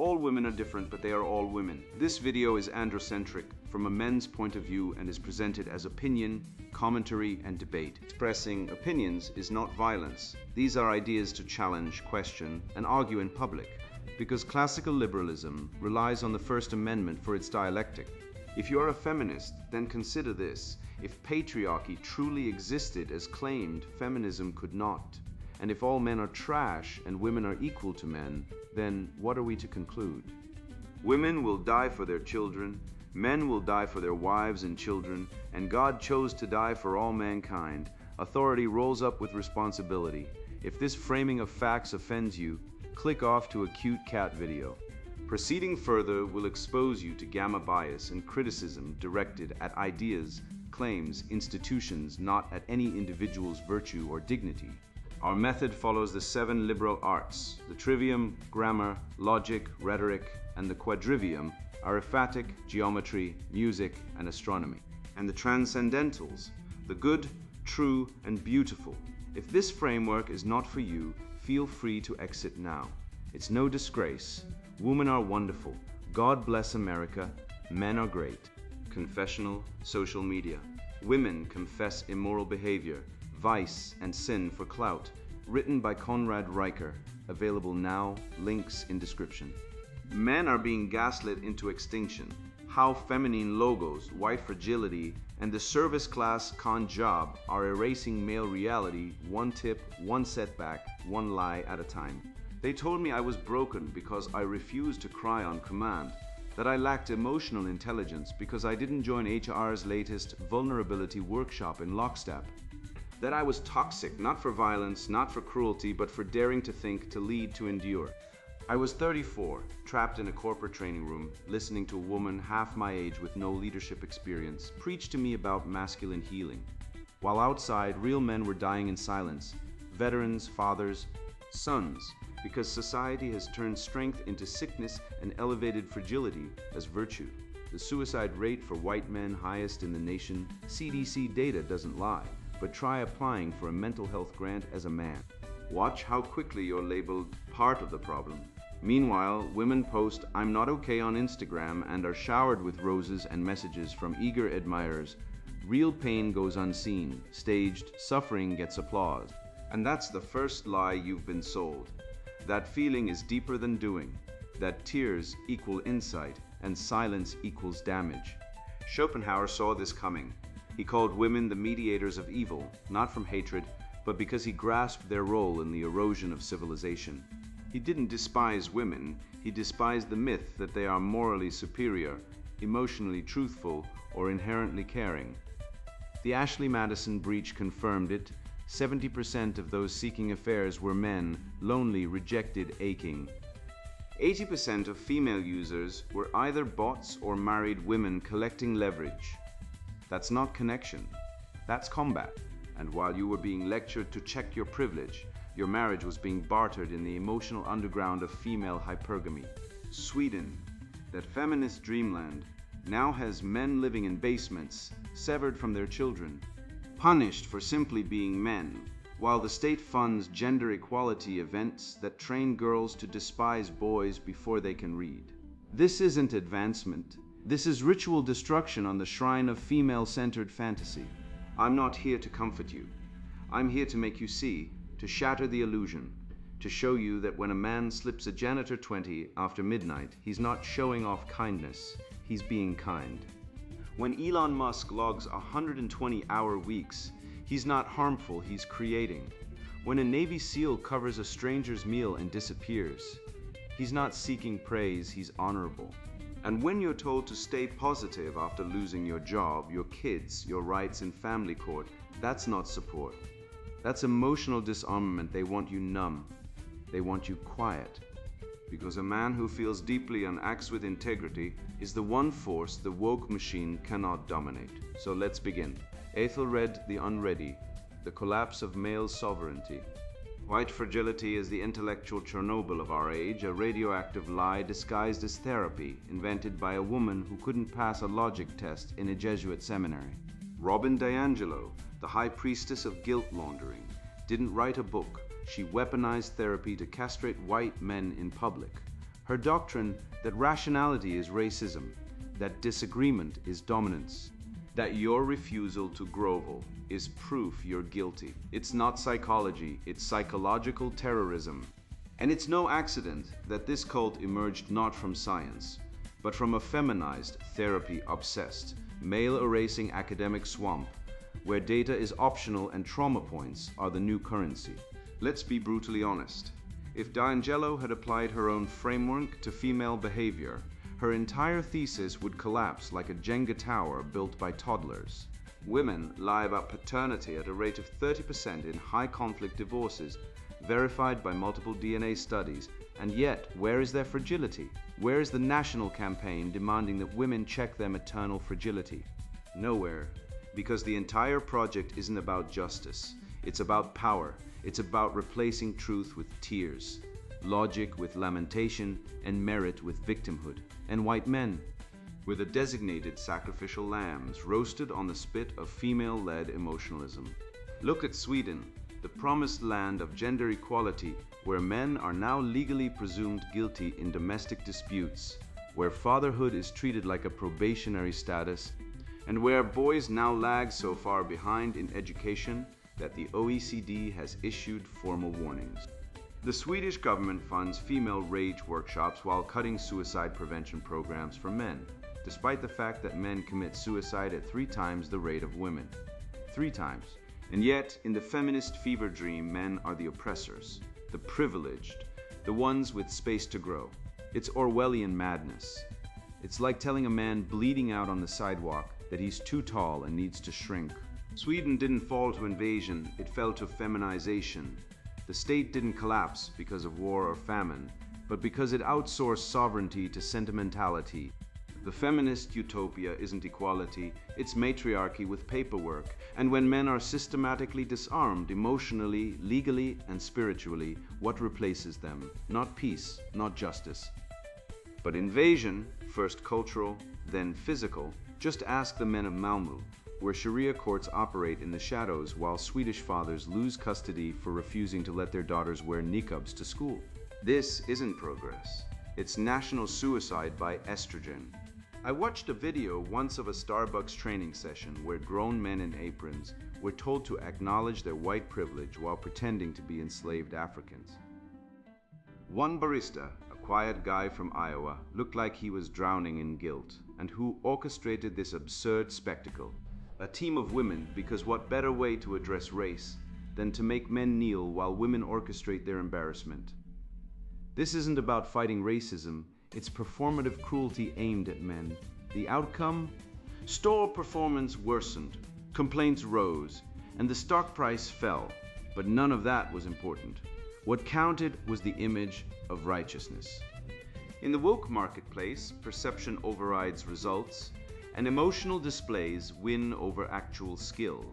All women are different, but they are all women. This video is androcentric from a men's point of view and is presented as opinion, commentary, and debate. Expressing opinions is not violence. These are ideas to challenge, question, and argue in public, because classical liberalism relies on the First Amendment for its dialectic. If you are a feminist, then consider this. If patriarchy truly existed as claimed, feminism could not. And if all men are trash and women are equal to men, then what are we to conclude? Women will die for their children, men will die for their wives and children, and God chose to die for all mankind. Authority rolls up with responsibility. If this framing of facts offends you, click off to a cute cat video. Proceeding further will expose you to gamma bias and criticism directed at ideas, claims, institutions, not at any individual's virtue or dignity. Our method follows the 7 liberal arts. The trivium, grammar, logic, rhetoric, and the quadrivium, arithmetic, geometry, music, and astronomy. And the transcendentals, the good, true, and beautiful. If this framework is not for you, feel free to exit now. It's no disgrace. Women are wonderful. God bless America. Men are great. Confessional social media. Women confess immoral behavior, vice, and sin for clout. Written by Conrad Riker. Available now. Links in description. Men are being gaslit into extinction. How feminine logos, white fragility, and the service class con job are erasing male reality, one tip, one setback, one lie at a time. They told me I was broken because I refused to cry on command, that I lacked emotional intelligence because I didn't join HR's latest vulnerability workshop in lockstep, that I was toxic, not for violence, not for cruelty, but for daring to think, to lead, to endure. I was 34, trapped in a corporate training room, listening to a woman half my age with no leadership experience preach to me about masculine healing. While outside, real men were dying in silence, veterans, fathers, sons, because society has turned strength into sickness and elevated fragility as virtue. The suicide rate for white men highest in the nation. CDC data doesn't lie, but try applying for a mental health grant as a man. Watch how quickly you're labeled part of the problem. Meanwhile, women post "I'm not okay" on Instagram and are showered with roses and messages from eager admirers. Real pain goes unseen, staged, suffering gets applause. And that's the first lie you've been sold. That feeling is deeper than doing, that tears equal insight and silence equals damage. Schopenhauer saw this coming. He called women the mediators of evil, not from hatred, but because he grasped their role in the erosion of civilization. He didn't despise women, he despised the myth that they are morally superior, emotionally truthful, or inherently caring. The Ashley Madison breach confirmed it. 70% of those seeking affairs were men, lonely, rejected, aching. 80% of female users were either bots or married women collecting leverage. That's not connection, that's combat. And while you were being lectured to check your privilege, your marriage was being bartered in the emotional underground of female hypergamy. Sweden, that feminist dreamland, now has men living in basements, severed from their children, punished for simply being men, while the state funds gender equality events that train girls to despise boys before they can read. This isn't advancement. This is ritual destruction on the shrine of female-centered fantasy. I'm not here to comfort you. I'm here to make you see, to shatter the illusion, to show you that when a man slips a janitor 20 after midnight, he's not showing off kindness, he's being kind. When Elon Musk logs 120-hour weeks, he's not harmful, he's creating. When a Navy SEAL covers a stranger's meal and disappears, he's not seeking praise, he's honorable. And when you're told to stay positive after losing your job, your kids, your rights in family court, that's not support. That's emotional disarmament. They want you numb. They want you quiet. Because a man who feels deeply and acts with integrity is the one force the woke machine cannot dominate. So let's begin. Aethelred the Unready, the collapse of male sovereignty. White fragility is the intellectual Chernobyl of our age, a radioactive lie disguised as therapy, invented by a woman who couldn't pass a logic test in a Jesuit seminary. Robin DiAngelo, the high priestess of guilt laundering, didn't write a book. She weaponized therapy to castrate white men in public. Her doctrine that rationality is racism, that disagreement is dominance, that your refusal to grovel is proof you're guilty. It's not psychology, it's psychological terrorism. And it's no accident that this cult emerged not from science, but from a feminized, therapy-obsessed, male-erasing academic swamp where data is optional and trauma points are the new currency. Let's be brutally honest. If D'Angelo had applied her own framework to female behavior, her entire thesis would collapse like a Jenga tower built by toddlers. Women lie about paternity at a rate of 30% in high-conflict divorces, verified by multiple DNA studies, and yet, where is their fragility? Where is the national campaign demanding that women check their maternal fragility? Nowhere, because the entire project isn't about justice. It's about power. It's about replacing truth with tears, logic with lamentation, and merit with victimhood. And white men were the designated sacrificial lambs roasted on the spit of female-led emotionalism. Look at Sweden, the promised land of gender equality, where men are now legally presumed guilty in domestic disputes, where fatherhood is treated like a probationary status, and where boys now lag so far behind in education that the OECD has issued formal warnings. The Swedish government funds female rage workshops while cutting suicide prevention programs for men, despite the fact that men commit suicide at 3 times the rate of women. 3 times. And yet, in the feminist fever dream, men are the oppressors, the privileged, the ones with space to grow. It's Orwellian madness. It's like telling a man bleeding out on the sidewalk that he's too tall and needs to shrink. Sweden didn't fall to invasion, it fell to feminization. The state didn't collapse because of war or famine, but because it outsourced sovereignty to sentimentality. The feminist utopia isn't equality, it's matriarchy with paperwork. And when men are systematically disarmed emotionally, legally, and spiritually, what replaces them? Not peace, not justice, but invasion, first cultural, then physical. Just ask the men of Malmö, where Sharia courts operate in the shadows while Swedish fathers lose custody for refusing to let their daughters wear niqabs to school. This isn't progress. It's national suicide by estrogen. I watched a video once of a Starbucks training session where grown men in aprons were told to acknowledge their white privilege while pretending to be enslaved Africans. One barista, a quiet guy from Iowa, looked like he was drowning in guilt, and who orchestrated this absurd spectacle. A team of women, because what better way to address race than to make men kneel while women orchestrate their embarrassment? This isn't about fighting racism, it's performative cruelty aimed at men. The outcome? Store performance worsened, complaints rose, and the stock price fell. But none of that was important. What counted was the image of righteousness. In the woke marketplace, perception overrides results, and emotional displays win over actual skill.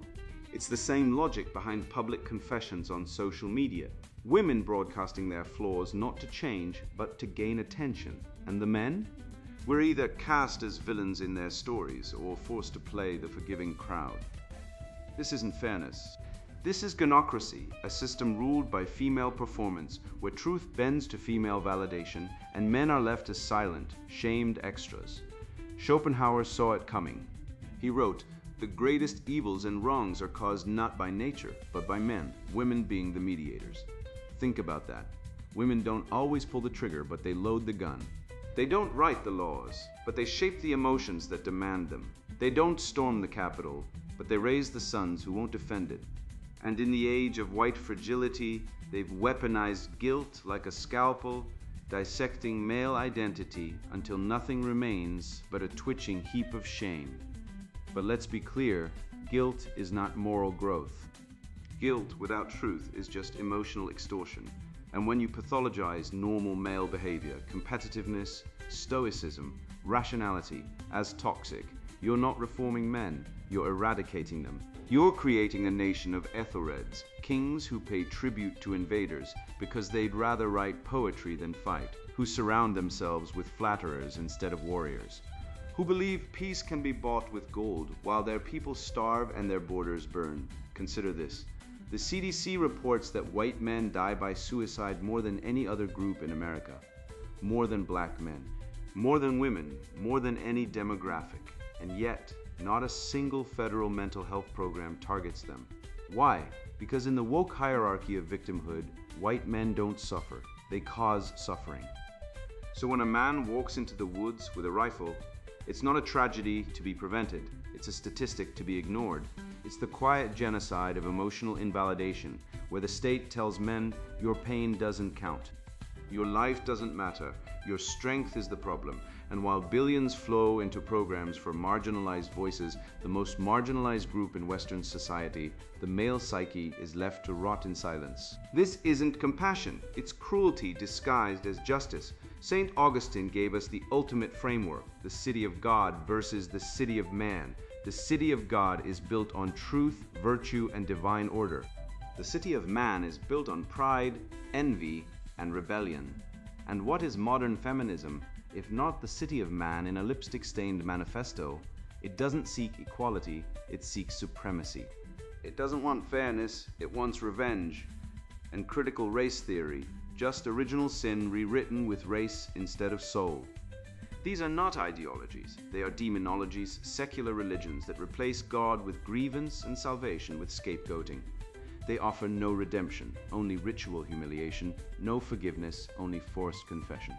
It's the same logic behind public confessions on social media. Women broadcasting their flaws not to change, but to gain attention. And the men? We're either cast as villains in their stories or forced to play the forgiving crowd. This isn't fairness. This is gynocracy, a system ruled by female performance, where truth bends to female validation and men are left as silent, shamed extras. Schopenhauer saw it coming. He wrote, "The greatest evils and wrongs are caused not by nature, but by men, women being the mediators." Think about that. Women don't always pull the trigger, but they load the gun. They don't write the laws, but they shape the emotions that demand them. They don't storm the Capitol, but they raise the sons who won't defend it. And in the age of white fragility, they've weaponized guilt like a scalpel, dissecting male identity until nothing remains but a twitching heap of shame. But let's be clear, guilt is not moral growth. Guilt without truth is just emotional extortion. And when you pathologize normal male behavior, competitiveness, stoicism, rationality as toxic, you're not reforming men, you're eradicating them. You're creating a nation of Ethelreds, kings who pay tribute to invaders because they'd rather write poetry than fight, who surround themselves with flatterers instead of warriors, who believe peace can be bought with gold while their people starve and their borders burn. Consider this. The CDC reports that white men die by suicide more than any other group in America. more than black men, more than women, more than any demographic. And yet, not a single federal mental health program targets them. Why? Because in the woke hierarchy of victimhood, white men don't suffer, they cause suffering. So when a man walks into the woods with a rifle, it's not a tragedy to be prevented, it's a statistic to be ignored. It's the quiet genocide of emotional invalidation, where the state tells men, your pain doesn't count. Your life doesn't matter, your strength is the problem. And while billions flow into programs for marginalized voices, the most marginalized group in Western society, the male psyche, is left to rot in silence. This isn't compassion, it's cruelty disguised as justice. St. Augustine gave us the ultimate framework, the city of God versus the city of man. The city of God is built on truth, virtue, and divine order. The city of man is built on pride, envy, and rebellion. And what is modern feminism, if not the city of man in a lipstick-stained manifesto? It doesn't seek equality, it seeks supremacy. It doesn't want fairness, it wants revenge and critical race theory, just original sin rewritten with race instead of soul. These are not ideologies, they are demonologies, secular religions that replace God with grievance and salvation with scapegoating. They offer no redemption, only ritual humiliation, no forgiveness, only forced confession.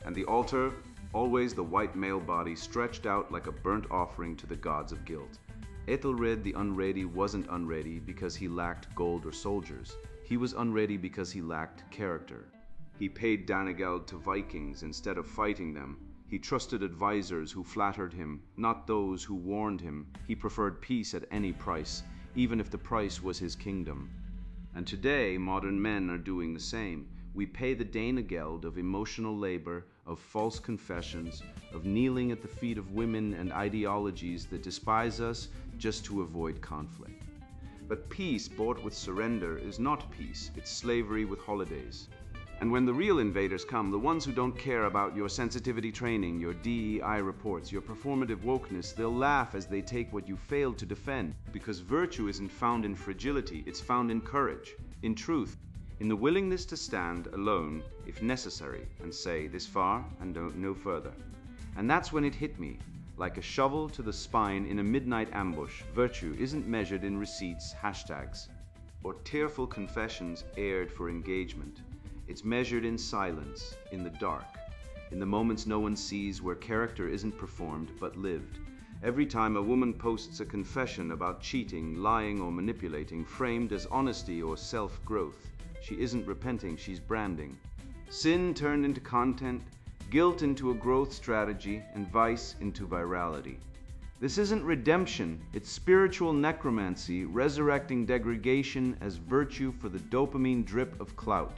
And the altar, always the white male body stretched out like a burnt offering to the gods of guilt. Ethelred the Unready wasn't unready because he lacked gold or soldiers. He was unready because he lacked character. He paid Danegeld to Vikings instead of fighting them. He trusted advisors who flattered him, not those who warned him. He preferred peace at any price, even if the price was his kingdom. And today, modern men are doing the same. We pay the Danegeld of emotional labor, of false confessions, of kneeling at the feet of women and ideologies that despise us just to avoid conflict. But peace bought with surrender is not peace, it's slavery with holidays. And when the real invaders come, the ones who don't care about your sensitivity training, your DEI reports, your performative wokeness, they'll laugh as they take what you failed to defend. Because virtue isn't found in fragility, it's found in courage, in truth, in the willingness to stand alone if necessary and say this far and no further. And that's when it hit me. Like a shovel to the spine in a midnight ambush, virtue isn't measured in receipts, hashtags, or tearful confessions aired for engagement. It's measured in silence, in the dark, in the moments no one sees, where character isn't performed but lived. Every time a woman posts a confession about cheating, lying, or manipulating, framed as honesty or self-growth, she isn't repenting, she's branding. Sin turned into content, guilt into a growth strategy, and vice into virality. This isn't redemption, it's spiritual necromancy, resurrecting degradation as virtue for the dopamine drip of clout.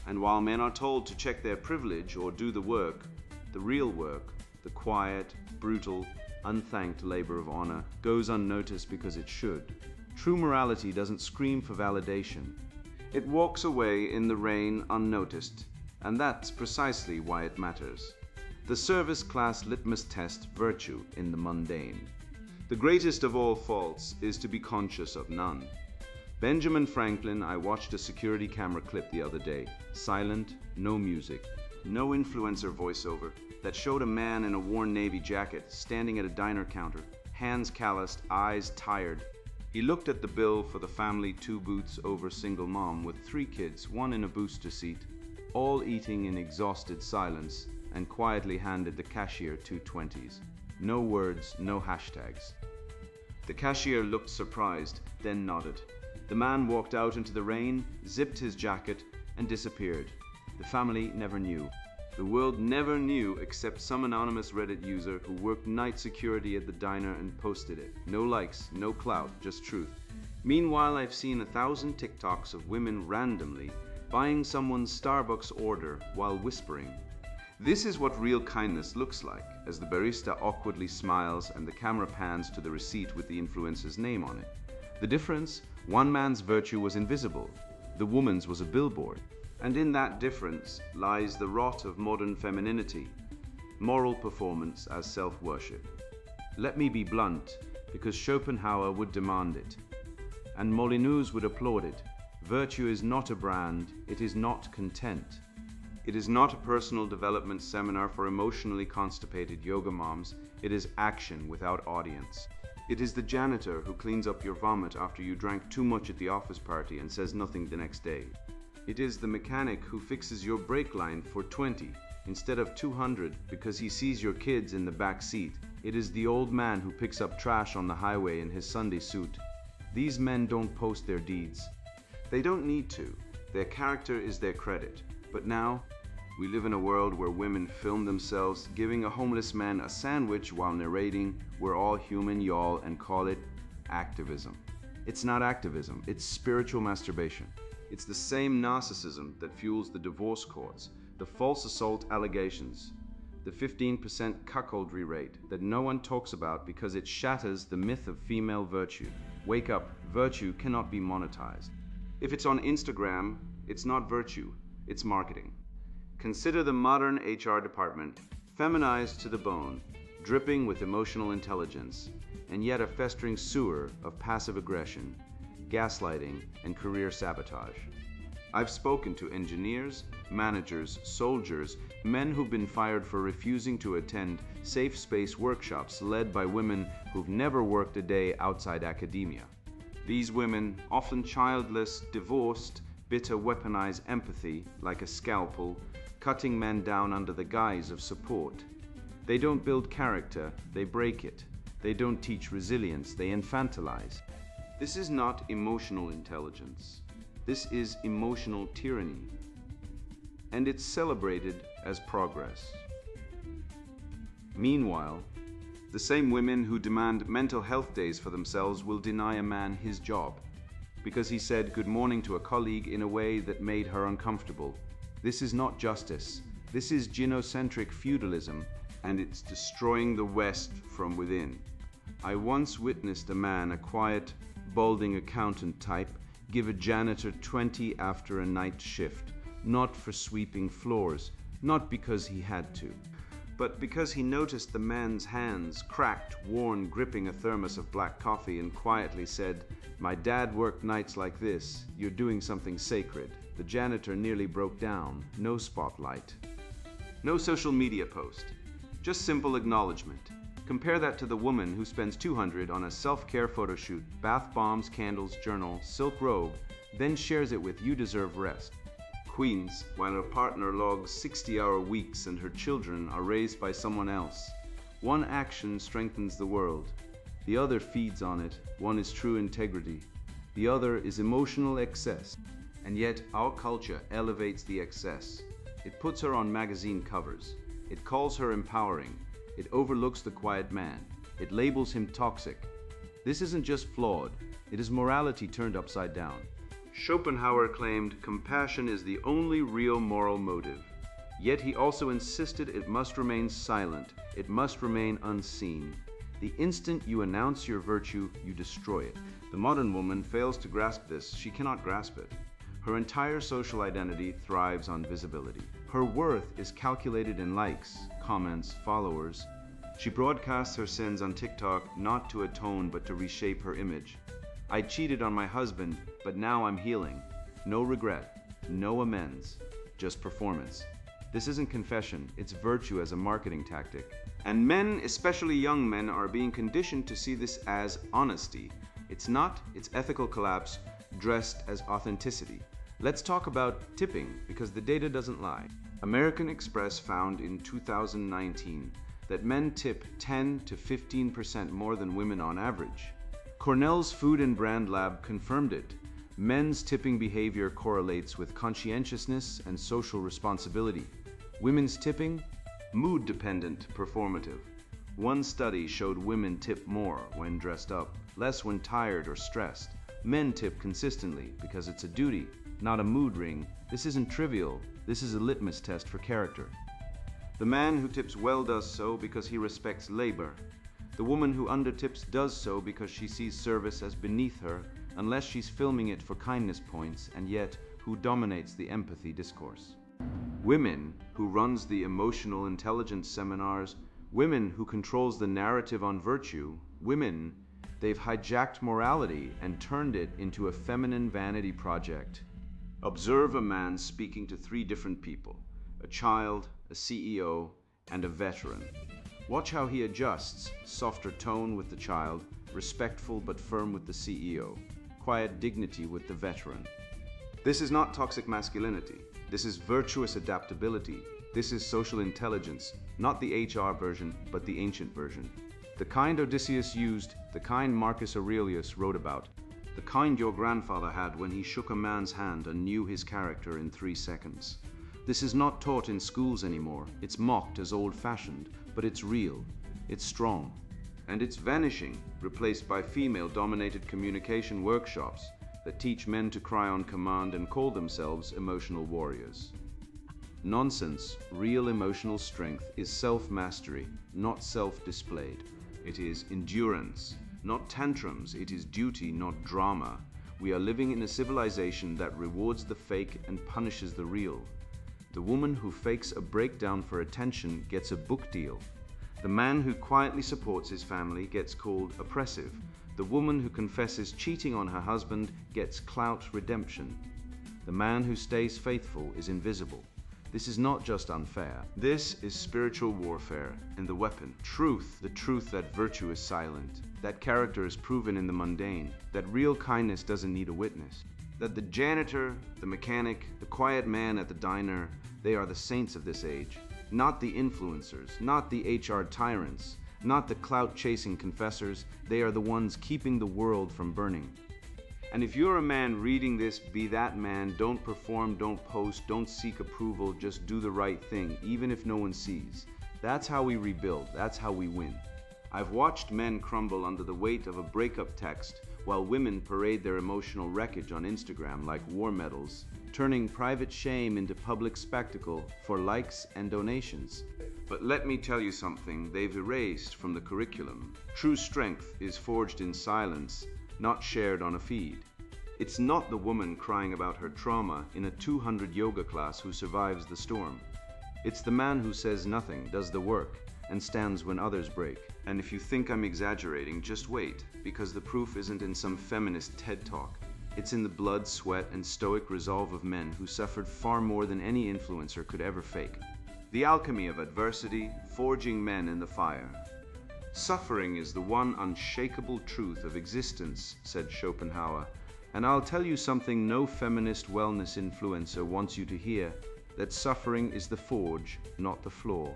And while men are told to check their privilege or do the work, the real work, the quiet, brutal, unthanked labor of honor, goes unnoticed because it should. True morality doesn't scream for validation. It walks away in the rain unnoticed. And that's precisely why it matters. The service class litmus test virtue in the mundane. The greatest of all faults is to be conscious of none. Benjamin Franklin, I watched a security camera clip the other day. Silent, no music, no influencer voiceover, that showed a man in a worn navy jacket standing at a diner counter, hands calloused, eyes tired. He looked at the bill for the family 2 booths over single mom with 3 kids, 1 in a booster seat, all eating in exhausted silence, and quietly handed the cashier 2 20s. No words, no hashtags. The cashier looked surprised, then nodded. The man walked out into the rain, zipped his jacket, and disappeared. The family never knew. The world never knew except some anonymous Reddit user who worked night security at the diner and posted it. No likes, no clout, just truth. Meanwhile, I've seen 1,000 TikToks of women randomly buying someone's Starbucks order while whispering. This is what real kindness looks like, as the barista awkwardly smiles and the camera pans to the receipt with the influencer's name on it. The difference? One man's virtue was invisible, the woman's was a billboard. And in that difference lies the rot of modern femininity, moral performance as self-worship. Let me be blunt, because Schopenhauer would demand it, and Molineux would applaud it. Virtue is not a brand, it is not content. It is not a personal development seminar for emotionally constipated yoga moms. It is action without audience. It is the janitor who cleans up your vomit after you drank too much at the office party and says nothing the next day. It is the mechanic who fixes your brake line for 20 instead of 200 because he sees your kids in the back seat. It is the old man who picks up trash on the highway in his Sunday suit. These men don't post their deeds. They don't need to. Their character is their credit. But now, we live in a world where women film themselves giving a homeless man a sandwich while narrating, "We're all human, y'all," and call it activism. It's not activism, it's spiritual masturbation. It's the same narcissism that fuels the divorce courts, the false assault allegations, the 15% cuckoldry rate that no one talks about because it shatters the myth of female virtue. Wake up, virtue cannot be monetized. If it's on Instagram, it's not virtue, it's marketing. Consider the modern HR department, feminized to the bone, dripping with emotional intelligence, and yet a festering sewer of passive aggression, gaslighting, and career sabotage. I've spoken to engineers, managers, soldiers, men who've been fired for refusing to attend safe space workshops led by women who've never worked a day outside academia. These women, often childless, divorced, bitter, weaponize empathy like a scalpel, cutting men down under the guise of support. They don't build character, they break it. They don't teach resilience, they infantilize. This is not emotional intelligence. This is emotional tyranny. And it's celebrated as progress. Meanwhile, the same women who demand mental health days for themselves will deny a man his job because he said good morning to a colleague in a way that made her uncomfortable. This is not justice. This is gynocentric feudalism, and it's destroying the West from within. I once witnessed a man, a quiet, balding accountant type, give a janitor 20 after a night shift, not for sweeping floors, not because he had to, but because he noticed the man's hands, cracked, worn, gripping a thermos of black coffee, and quietly said, "My dad worked nights like this. You're doing something sacred." The janitor nearly broke down. No spotlight. No social media post. Just simple acknowledgement. Compare that to the woman who spends $200 on a self-care photo shoot, bath bombs, candles, journal, silk robe, then shares it with "You deserve rest." Queens, while her partner logs 60-hour weeks and her children are raised by someone else. One action strengthens the world. The other feeds on it. One is true integrity. The other is emotional excess. And yet our culture elevates the excess. It puts her on magazine covers. It calls her empowering. It overlooks the quiet man. It labels him toxic. This isn't just flawed. It is morality turned upside down. Schopenhauer claimed compassion is the only real moral motive. Yet he also insisted it must remain silent. It must remain unseen. The instant you announce your virtue, you destroy it. The modern woman fails to grasp this. She cannot grasp it. Her entire social identity thrives on visibility. Her worth is calculated in likes, comments, followers. She broadcasts her sins on TikTok not to atone but to reshape her image. I cheated on my husband, but now I'm healing. No regret, no amends, just performance. This isn't confession, it's virtue as a marketing tactic. And men, especially young men, are being conditioned to see this as honesty. It's not, it's ethical collapse dressed as authenticity. Let's talk about tipping, because the data doesn't lie. American Express found in 2019 that men tip 10 to 15% more than women on average. Cornell's Food and Brand Lab confirmed it. Men's tipping behavior correlates with conscientiousness and social responsibility. Women's tipping? Mood-dependent, performative. One study showed women tip more when dressed up, less when tired or stressed. Men tip consistently because it's a duty, not a mood ring. This isn't trivial. This is a litmus test for character. The man who tips well does so because he respects labor. The woman who undertips does so because she sees service as beneath her, unless she's filming it for kindness points, and yet who dominates the empathy discourse. Women who runs the emotional intelligence seminars, women who controls the narrative on virtue, women, they've hijacked morality and turned it into a feminine vanity project. Observe a man speaking to three different people, a child, a CEO, and a veteran. Watch how he adjusts, softer tone with the child, respectful but firm with the CEO, quiet dignity with the veteran. This is not toxic masculinity. This is virtuous adaptability. This is social intelligence, not the HR version, but the ancient version. The kind Odysseus used, the kind Marcus Aurelius wrote about, the kind your grandfather had when he shook a man's hand and knew his character in 3 seconds. This is not taught in schools anymore. It's mocked as old-fashioned, but it's real, it's strong, and it's vanishing, replaced by female-dominated communication workshops that teach men to cry on command and call themselves emotional warriors. Nonsense. Real emotional strength is self-mastery, not self-displayed. It is endurance, not tantrums. It is duty, not drama. We are living in a civilization that rewards the fake and punishes the real. The woman who fakes a breakdown for attention gets a book deal. The man who quietly supports his family gets called oppressive. The woman who confesses cheating on her husband gets clout redemption. The man who stays faithful is invisible. This is not just unfair. This is spiritual warfare, and the weapon. Truth, the truth that virtue is silent, that character is proven in the mundane, that real kindness doesn't need a witness, that the janitor, the mechanic, the quiet man at the diner, they are the saints of this age, not the influencers, not the HR tyrants, not the clout-chasing confessors. They are the ones keeping the world from burning. And if you're a man reading this, be that man. Don't perform, don't post, don't seek approval, just do the right thing, even if no one sees. That's how we rebuild, that's how we win. I've watched men crumble under the weight of a breakup text, while women parade their emotional wreckage on Instagram like war medals, turning private shame into public spectacle for likes and donations. But let me tell you something they've erased from the curriculum. True strength is forged in silence, not shared on a feed. It's not the woman crying about her trauma in a 200 yoga class who survives the storm. It's the man who says nothing, does the work, and stands when others break. And if you think I'm exaggerating, just wait, because the proof isn't in some feminist TED talk. It's in the blood, sweat, and stoic resolve of men who suffered far more than any influencer could ever fake. The alchemy of adversity, forging men in the fire. Suffering is the one unshakable truth of existence, said Schopenhauer. And I'll tell you something no feminist wellness influencer wants you to hear, that suffering is the forge, not the floor.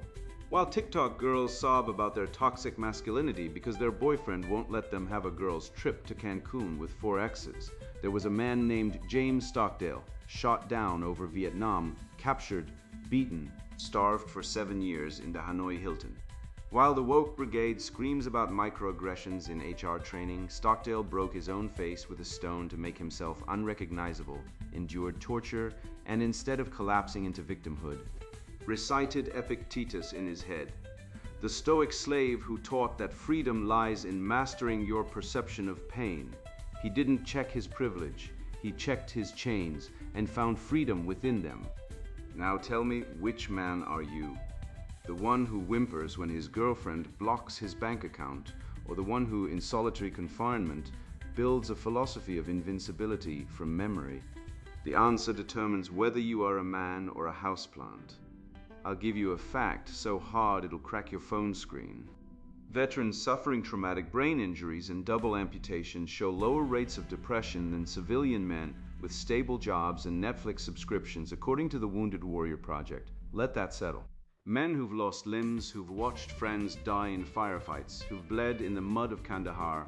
While TikTok girls sob about their toxic masculinity because their boyfriend won't let them have a girls' trip to Cancun with 4 exes, there was a man named James Stockdale, shot down over Vietnam, captured, beaten, starved for 7 years in the Hanoi Hilton. While the woke brigade screams about microaggressions in HR training, Stockdale broke his own face with a stone to make himself unrecognizable, endured torture, and instead of collapsing into victimhood, recited Epictetus in his head, the stoic slave who taught that freedom lies in mastering your perception of pain. He didn't check his privilege, he checked his chains and found freedom within them. Now tell me, which man are you? The one who whimpers when his girlfriend blocks his bank account, or the one who, in solitary confinement, builds a philosophy of invincibility from memory? The answer determines whether you are a man or a houseplant. I'll give you a fact so hard it'll crack your phone screen. Veterans suffering traumatic brain injuries and double amputation show lower rates of depression than civilian men with stable jobs and Netflix subscriptions, according to the Wounded Warrior Project. Let that settle. Men who've lost limbs, who've watched friends die in firefights, who've bled in the mud of Kandahar,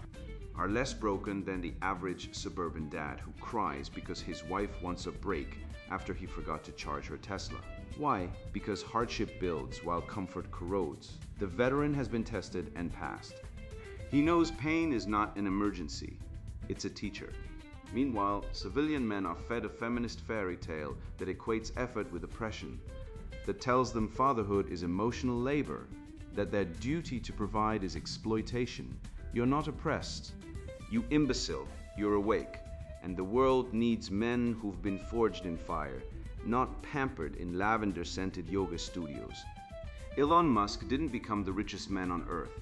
are less broken than the average suburban dad who cries because his wife wants a break after he forgot to charge her Tesla. Why? Because hardship builds while comfort corrodes. The veteran has been tested and passed. He knows pain is not an emergency, it's a teacher. Meanwhile, civilian men are fed a feminist fairy tale that equates effort with oppression, that tells them fatherhood is emotional labor, that their duty to provide is exploitation. You're not oppressed. You imbecile, you're awake, and the world needs men who've been forged in fire, not pampered in lavender-scented yoga studios. Elon Musk didn't become the richest man on earth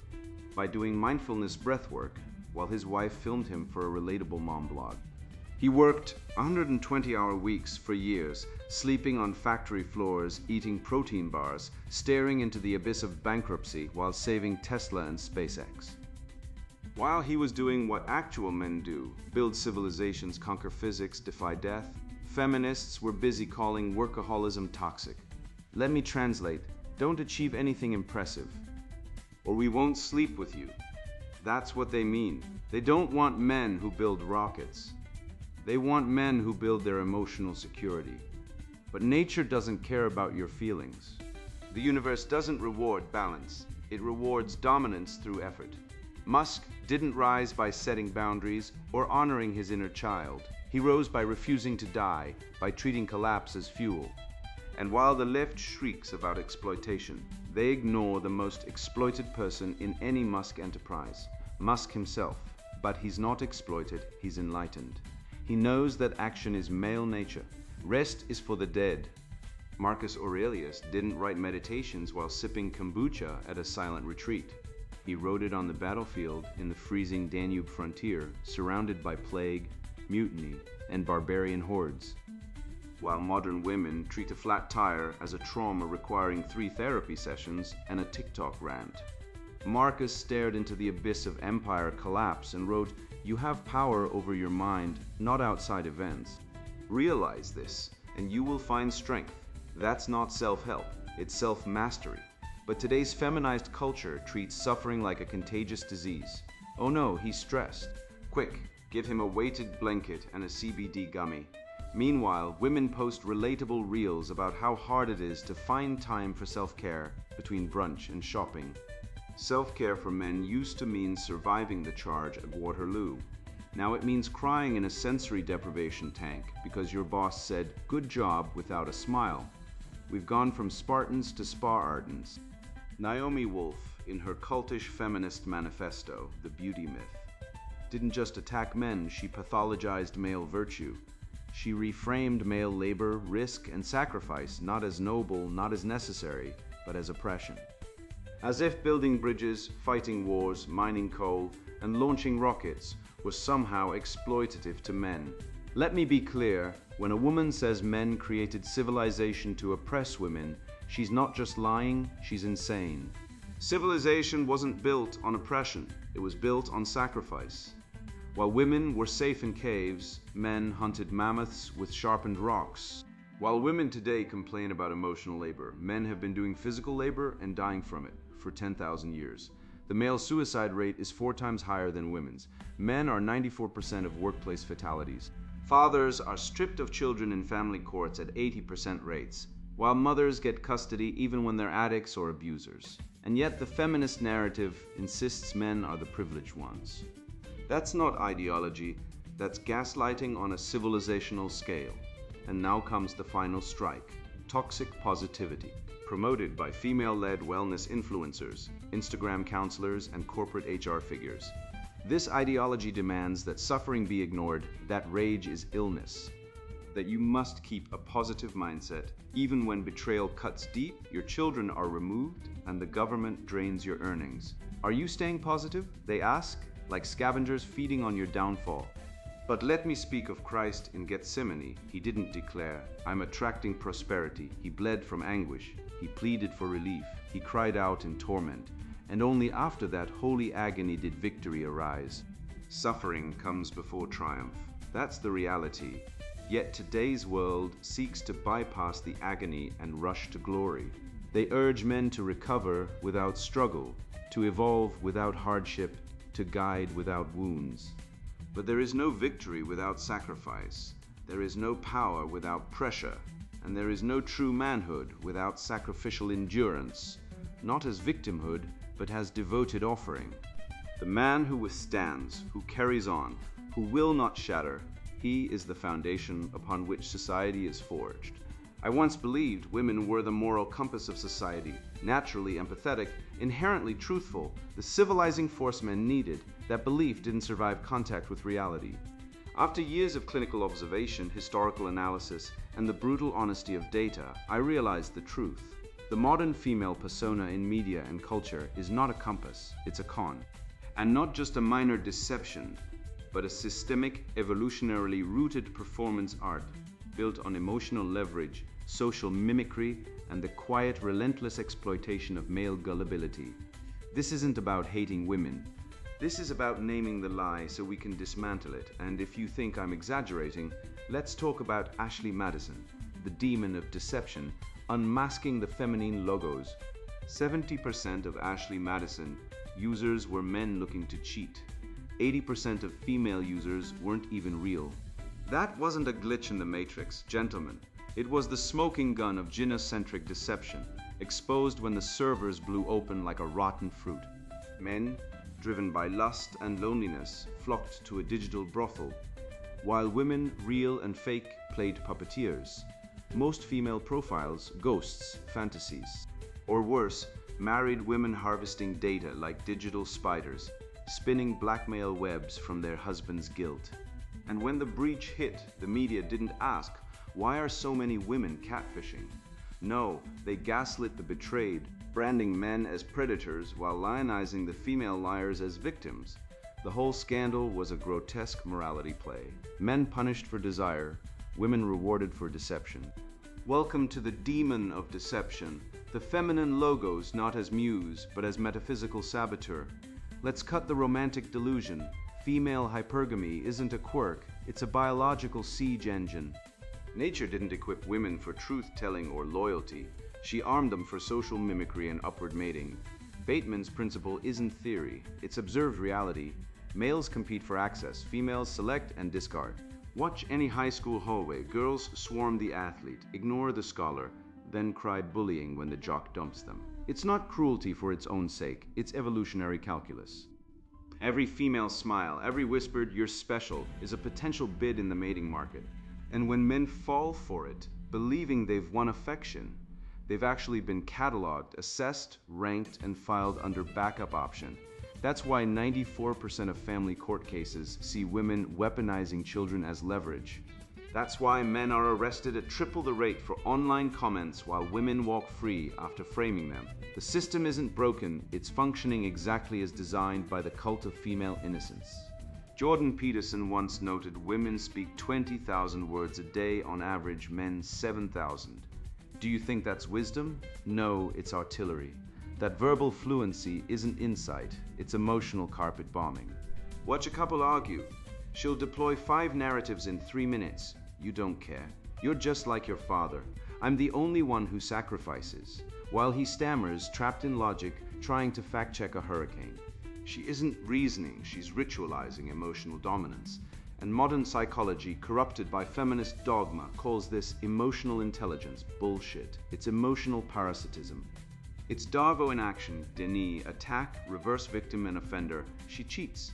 by doing mindfulness breathwork while his wife filmed him for a relatable mom blog. He worked 120-hour weeks for years, sleeping on factory floors, eating protein bars, staring into the abyss of bankruptcy while saving Tesla and SpaceX. While he was doing what actual men do, build civilizations, conquer physics, defy death, feminists were busy calling workaholism toxic. Let me translate: don't achieve anything impressive, or we won't sleep with you. That's what they mean. They don't want men who build rockets. They want men who build their emotional security. But nature doesn't care about your feelings. The universe doesn't reward balance. It rewards dominance through effort. Musk didn't rise by setting boundaries or honoring his inner child. He rose by refusing to die, by treating collapse as fuel. And while the left shrieks about exploitation, they ignore the most exploited person in any Musk enterprise, Musk himself. But he's not exploited, he's enlightened. He knows that action is male nature. Rest is for the dead. Marcus Aurelius didn't write meditations while sipping kombucha at a silent retreat. He wrote it on the battlefield in the freezing Danube frontier, surrounded by plague, mutiny, and barbarian hordes. While modern women treat a flat tire as a trauma requiring 3 therapy sessions and a TikTok rant. Marcus stared into the abyss of empire collapse and wrote, "You have power over your mind, not outside events. Realize this, and you will find strength." That's not self-help, it's self-mastery. But today's feminized culture treats suffering like a contagious disease. Oh no, he's stressed. Quick, give him a weighted blanket and a CBD gummy. Meanwhile, women post relatable reels about how hard it is to find time for self-care between brunch and shopping. Self-care for men used to mean surviving the charge at Waterloo. Now it means crying in a sensory deprivation tank because your boss said, "Good job," without a smile. We've gone from Spartans to Spartans. Naomi Wolf, in her cultish feminist manifesto, The Beauty Myth, didn't just attack men, she pathologized male virtue. She reframed male labor, risk, and sacrifice not as noble, not as necessary, but as oppression. As if building bridges, fighting wars, mining coal, and launching rockets was somehow exploitative to men. Let me be clear, when a woman says men created civilization to oppress women, she's not just lying, she's insane. Civilization wasn't built on oppression, it was built on sacrifice. While women were safe in caves, men hunted mammoths with sharpened rocks. While women today complain about emotional labor, men have been doing physical labor and dying from it for 10,000 years. The male suicide rate is 4 times higher than women's. Men are 94% of workplace fatalities. Fathers are stripped of children in family courts at 80% rates, while mothers get custody even when they're addicts or abusers. And yet the feminist narrative insists men are the privileged ones. That's not ideology, that's gaslighting on a civilizational scale. And now comes the final strike: toxic positivity, promoted by female-led wellness influencers, Instagram counselors, and corporate HR figures. This ideology demands that suffering be ignored, that rage is illness, that you must keep a positive mindset. Even when betrayal cuts deep, your children are removed, and the government drains your earnings. Are you staying positive? They ask, like scavengers feeding on your downfall. But let me speak of Christ in Gethsemane. He didn't declare, "I'm attracting prosperity." He bled from anguish. He pleaded for relief. He cried out in torment. And only after that holy agony did victory arise. Suffering comes before triumph. That's the reality. Yet today's world seeks to bypass the agony and rush to glory. They urge men to recover without struggle, to evolve without hardship, to guide without wounds. But there is no victory without sacrifice. There is no power without pressure. And there is no true manhood without sacrificial endurance, not as victimhood, but as devoted offering. The man who withstands, who carries on, who will not shatter, he is the foundation upon which society is forged. I once believed women were the moral compass of society, naturally empathetic, inherently truthful, the civilizing force men needed. That belief didn't survive contact with reality. After years of clinical observation, historical analysis, and the brutal honesty of data, I realized the truth. The modern female persona in media and culture is not a compass, it's a con. And not just a minor deception. but a systemic, evolutionarily rooted performance art built on emotional leverage, social mimicry, and the quiet, relentless exploitation of male gullibility. This isn't about hating women. This is about naming the lie so we can dismantle it. And if you think I'm exaggerating, let's talk about Ashley Madison, the demon of deception, unmasking the feminine logos. 70% of Ashley Madison users were men looking to cheat. 80% of female users weren't even real. That wasn't a glitch in the matrix, gentlemen. It was the smoking gun of gynocentric deception, exposed when the servers blew open like a rotten fruit. Men, driven by lust and loneliness, flocked to a digital brothel, while women, real and fake, played puppeteers. Most female profiles, ghosts, fantasies. Or worse, married women harvesting data like digital spiders, spinning blackmail webs from their husband's guilt. And when the breach hit, the media didn't ask, why are so many women catfishing? No, they gaslit the betrayed, branding men as predators while lionizing the female liars as victims. The whole scandal was a grotesque morality play. Men punished for desire, women rewarded for deception. Welcome to the demon of deception, the feminine logos not as muse, but as metaphysical saboteur. Let's cut the romantic delusion. Female hypergamy isn't a quirk, it's a biological siege engine. Nature didn't equip women for truth-telling or loyalty. She armed them for social mimicry and upward mating. Bateman's principle isn't theory, it's observed reality. Males compete for access, females select and discard. Watch any high school hallway. Girls swarm the athlete, ignore the scholar, then cry bullying when the jock dumps them. It's not cruelty for its own sake, it's evolutionary calculus. Every female smile, every whispered "you're special" is a potential bid in the mating market. And when men fall for it, believing they've won affection, they've actually been cataloged, assessed, ranked, and filed under backup option. That's why 94% of family court cases see women weaponizing children as leverage. That's why men are arrested at triple the rate for online comments while women walk free after framing them. The system isn't broken, it's functioning exactly as designed by the cult of female innocence. Jordan Peterson once noted women speak 20,000 words a day on average, men 7,000. Do you think that's wisdom? No, it's artillery. That verbal fluency isn't insight, it's emotional carpet bombing. Watch a couple argue. She'll deploy 5 narratives in 3 minutes. You don't care. You're just like your father. I'm the only one who sacrifices. While he stammers, trapped in logic, trying to fact-check a hurricane. She isn't reasoning, she's ritualizing emotional dominance. And modern psychology, corrupted by feminist dogma, calls this emotional intelligence bullshit. It's emotional parasitism. It's Darvo in action, Denis, attack, reverse victim and offender. She cheats.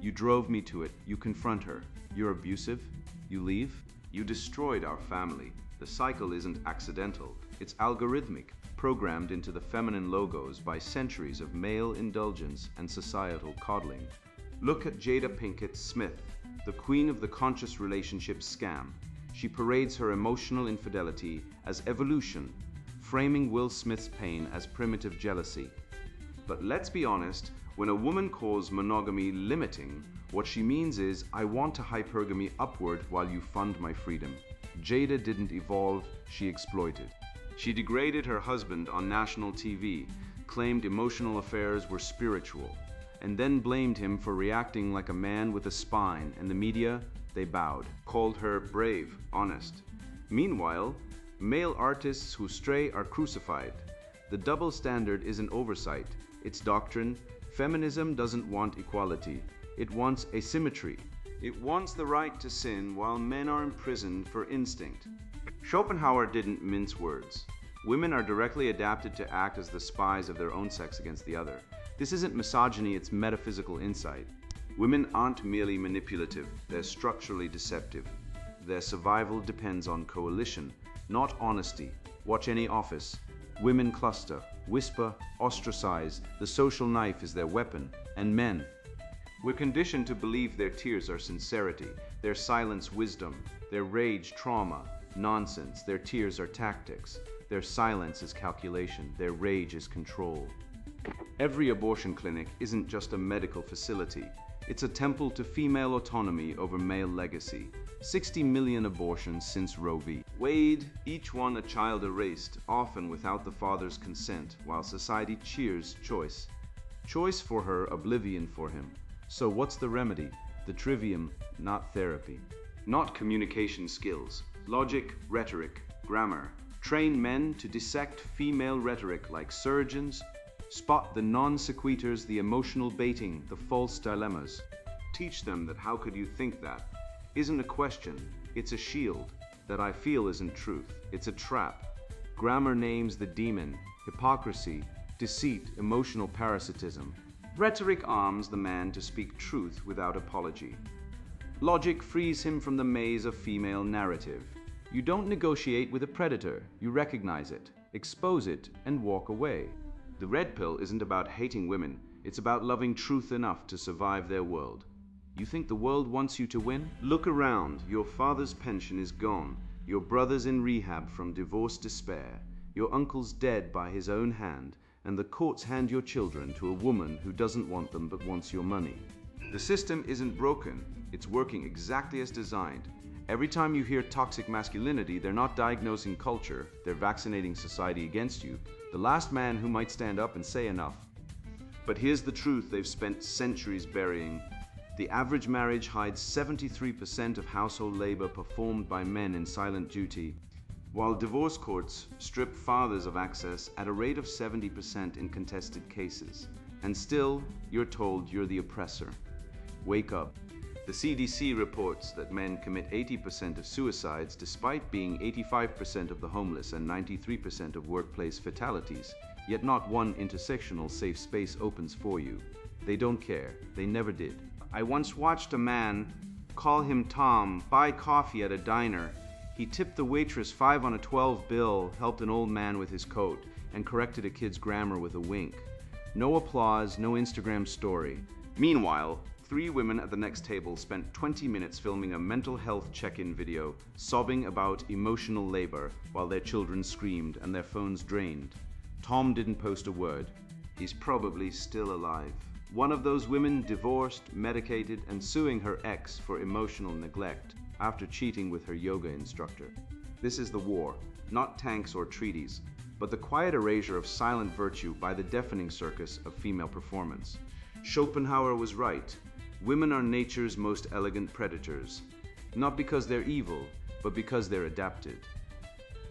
You drove me to it, you confront her. You're abusive, you leave. You destroyed our family. The cycle isn't accidental, it's algorithmic, programmed into the feminine logos by centuries of male indulgence and societal coddling. Look at Jada Pinkett Smith, the queen of the conscious relationship scam. She parades her emotional infidelity as evolution, framing Will Smith's pain as primitive jealousy. But let's be honest, when a woman calls monogamy limiting, what she means is, I want a hypergamy upward while you fund my freedom. Jada didn't evolve, she exploited. She degraded her husband on national TV, claimed emotional affairs were spiritual, and then blamed him for reacting like a man with a spine, and the media, they bowed, called her brave, honest. Meanwhile, male artists who stray are crucified. The double standard isn't oversight, it's doctrine. Feminism doesn't want equality, it wants asymmetry. It wants the right to sin while men are imprisoned for instinct. Schopenhauer didn't mince words. Women are directly adapted to act as the spies of their own sex against the other. This isn't misogyny, it's metaphysical insight. Women aren't merely manipulative, they're structurally deceptive. Their survival depends on coalition, not honesty. Watch any office. Women cluster, whisper, ostracize. The social knife is their weapon. And men. We're conditioned to believe their tears are sincerity, their silence wisdom, their rage trauma, nonsense. Their tears are tactics, their silence is calculation, their rage is control. Every abortion clinic isn't just a medical facility, It's a temple to female autonomy over male legacy. 60 million abortions since Roe v. Wade, each one a child erased, often without the father's consent, while society cheers choice. Choice for her, oblivion for him. So what's the remedy? The trivium, not therapy. Not communication skills. Logic, rhetoric, grammar. Train men to dissect female rhetoric like surgeons. Spot the non sequiturs, the emotional baiting, the false dilemmas. Teach them that how could you think that isn't a question, it's a shield. That I feel isn't truth, it's a trap. Grammar names the demon, hypocrisy, deceit, emotional parasitism. Rhetoric arms the man to speak truth without apology. Logic frees him from the maze of female narrative. You don't negotiate with a predator, you recognize it, expose it, and walk away. The red pill isn't about hating women, it's about loving truth enough to survive their world. You think the world wants you to win? Look around, your father's pension is gone, your brother's in rehab from divorce despair, your uncle's dead by his own hand, and the courts hand your children to a woman who doesn't want them but wants your money. The system isn't broken, it's working exactly as designed. Every time you hear toxic masculinity, they're not diagnosing culture, they're vaccinating society against you, the last man who might stand up and say enough. But here's the truth they've spent centuries burying. The average marriage hides 73% of household labor performed by men in silent duty, while divorce courts strip fathers of access at a rate of 70% in contested cases. And still, you're told you're the oppressor. Wake up. The CDC reports that men commit 80% of suicides despite being 85% of the homeless and 93% of workplace fatalities, yet not one intersectional safe space opens for you. They don't care. They never did. I once watched a man, call him Tom, buy coffee at a diner. He tipped the waitress 5 on a 12 bill, helped an old man with his coat, and corrected a kid's grammar with a wink. No applause, no Instagram story. Meanwhile, 3 women at the next table spent 20 minutes filming a mental health check-in video, sobbing about emotional labor while their children screamed and their phones drained. Tom didn't post a word. He's probably still alive. One of those women divorced, medicated, and suing her ex for emotional neglect after cheating with her yoga instructor. This is the war, not tanks or treaties, but the quiet erasure of silent virtue by the deafening circus of female performance. Schopenhauer was right. Women are nature's most elegant predators, not because they're evil, but because they're adapted.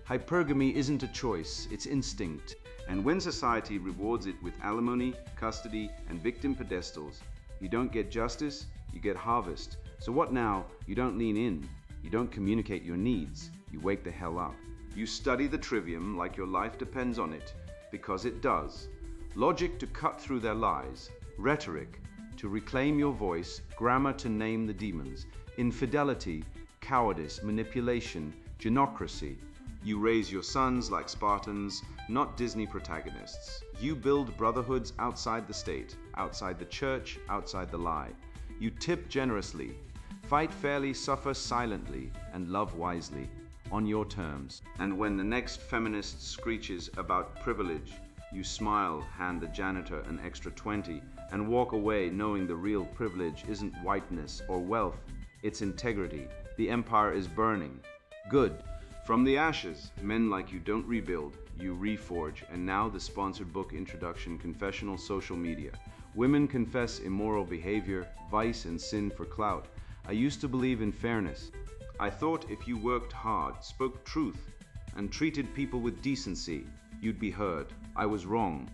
Hypergamy isn't a choice, it's instinct. And when society rewards it with alimony, custody, and victim pedestals, you don't get justice, you get harvest. So what now? You don't lean in, you don't communicate your needs, you wake the hell up. You study the trivium like your life depends on it, because it does. Logic to cut through their lies, rhetoric to reclaim your voice, grammar to name the demons, infidelity, cowardice, manipulation, genocracy. You raise your sons like Spartans, not Disney protagonists. You build brotherhoods outside the state, outside the church, outside the lie. You tip generously, fight fairly, suffer silently, and love wisely, on your terms. And when the next feminist screeches about privilege, you smile, hand the janitor an extra 20, and walk away knowing the real privilege isn't whiteness or wealth, it's integrity. The empire is burning. Good. From the ashes, men like you don't rebuild, you reforge. And now the sponsored book introduction, Confessional social media. Women confess immoral behavior, vice and sin for clout. I used to believe in fairness. I thought if you worked hard, spoke truth, and treated people with decency, you'd be heard. I was wrong.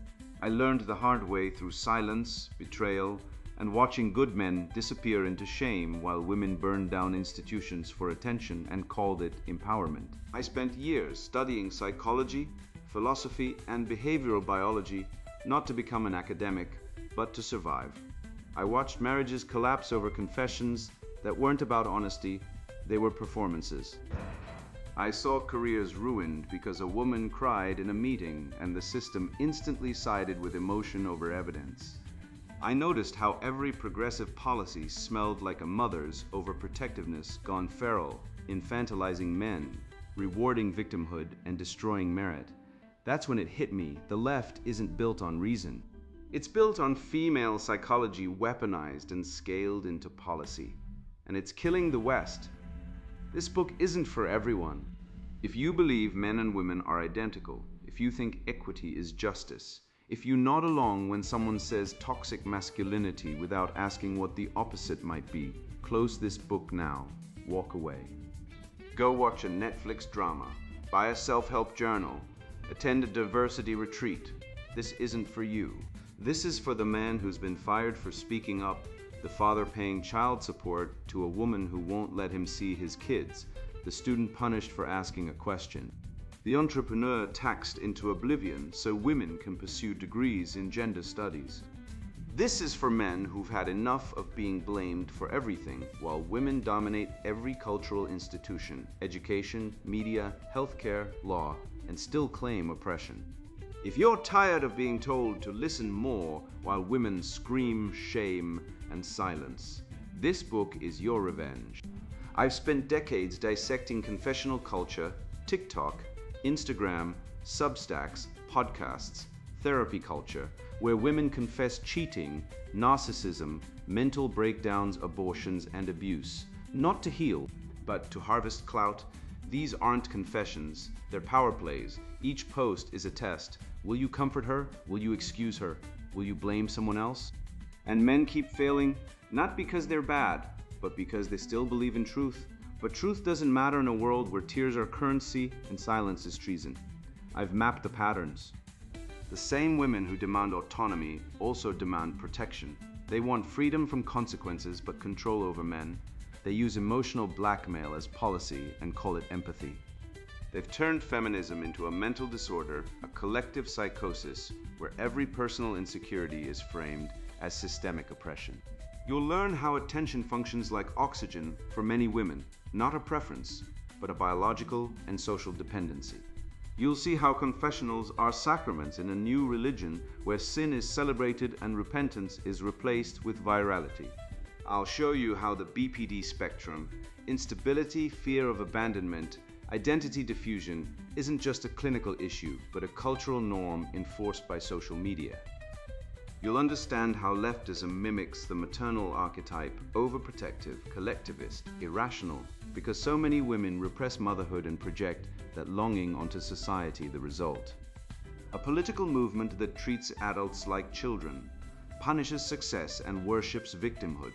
I learned the hard way through silence, betrayal, and watching good men disappear into shame while women burned down institutions for attention and called it empowerment. I spent years studying psychology, philosophy, and behavioral biology, not to become an academic, but to survive. I watched marriages collapse over confessions that weren't about honesty, they were performances. I saw careers ruined because a woman cried in a meeting and the system instantly sided with emotion over evidence. I noticed how every progressive policy smelled like a mother's overprotectiveness gone feral, infantilizing men, rewarding victimhood and destroying merit. That's when it hit me, the left isn't built on reason. It's built on female psychology weaponized and scaled into policy. And it's killing the West. This book isn't for everyone. If you believe men and women are identical, if you think equity is justice, if you nod along when someone says toxic masculinity without asking what the opposite might be, close this book now. Walk away. Go watch a Netflix drama, buy a self-help journal, attend a diversity retreat. This isn't for you. This is for the man who's been fired for speaking up, the father paying child support to a woman who won't let him see his kids, the student punished for asking a question, the entrepreneur taxed into oblivion so women can pursue degrees in gender studies. This is for men who've had enough of being blamed for everything while women dominate every cultural institution, education, media, healthcare, law, and still claim oppression. If you're tired of being told to listen more while women scream shame and silence, this book is your revenge. I've spent decades dissecting confessional culture, TikTok, Instagram, Substacks, podcasts, therapy culture, where women confess cheating, narcissism, mental breakdowns, abortions, and abuse, not to heal, but to harvest clout. These aren't confessions, they're power plays. Each post is a test. Will you comfort her? Will you excuse her? Will you blame someone else? And men keep failing, not because they're bad, but because they still believe in truth. But truth doesn't matter in a world where tears are currency and silence is treason. I've mapped the patterns. The same women who demand autonomy also demand protection. They want freedom from consequences but control over men. They use emotional blackmail as policy and call it empathy. They've turned feminism into a mental disorder, a collective psychosis, where every personal insecurity is framed as systemic oppression. You'll learn how attention functions like oxygen for many women, not a preference, but a biological and social dependency. You'll see how confessionals are sacraments in a new religion where sin is celebrated and repentance is replaced with virality. I'll show you how the BPD spectrum, instability, fear of abandonment, identity diffusion, isn't just a clinical issue, but a cultural norm enforced by social media. You'll understand how leftism mimics the maternal archetype, overprotective, collectivist, irrational, because so many women repress motherhood and project that longing onto society the result. A political movement that treats adults like children, punishes success and worships victimhood.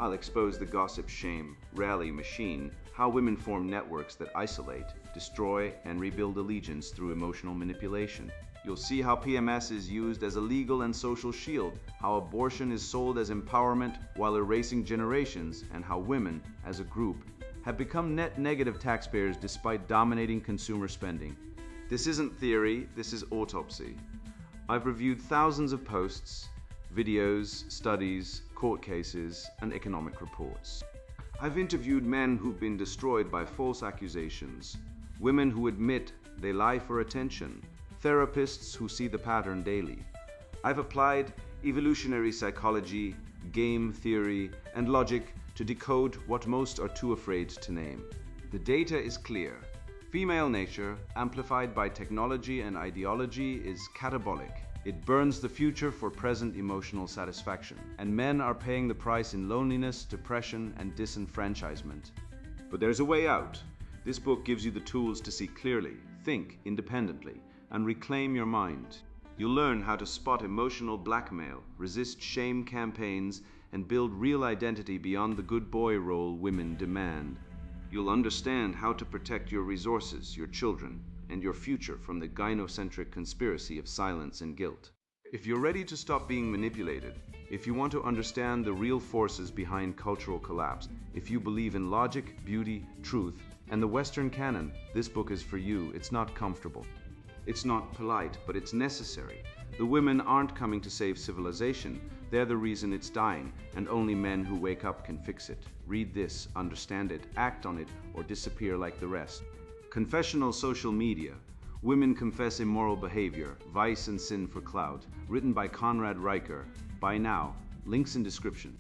I'll expose the gossip, shame, rally machine, how women form networks that isolate, destroy, and rebuild allegiance through emotional manipulation. You'll see how PMS is used as a legal and social shield, how abortion is sold as empowerment while erasing generations, and how women, as a group, have become net negative taxpayers despite dominating consumer spending. This isn't theory, this is autopsy. I've reviewed thousands of posts, videos, studies, court cases, and economic reports. I've interviewed men who've been destroyed by false accusations, women who admit they lie for attention, therapists who see the pattern daily. I've applied evolutionary psychology, game theory, and logic to decode what most are too afraid to name. The data is clear. Female nature, amplified by technology and ideology, is catabolic. It burns the future for present emotional satisfaction, and men are paying the price in loneliness, depression, and disenfranchisement. But there's a way out. This book gives you the tools to see clearly, think independently, and reclaim your mind. You'll learn how to spot emotional blackmail, resist shame campaigns, and build real identity beyond the good boy role women demand. You'll understand how to protect your resources, your children, and your future from the gynocentric conspiracy of silence and guilt. If you're ready to stop being manipulated, if you want to understand the real forces behind cultural collapse, if you believe in logic, beauty, truth, and the Western canon, this book is for you. It's not comfortable. It's not polite, but it's necessary. The women aren't coming to save civilization. They're the reason it's dying, and only men who wake up can fix it. Read this, understand it, act on it, or disappear like the rest. Confessional social media. Women confess immoral behavior, vice and sin for clout. Written by Conrad Riker. Buy now. Links in description.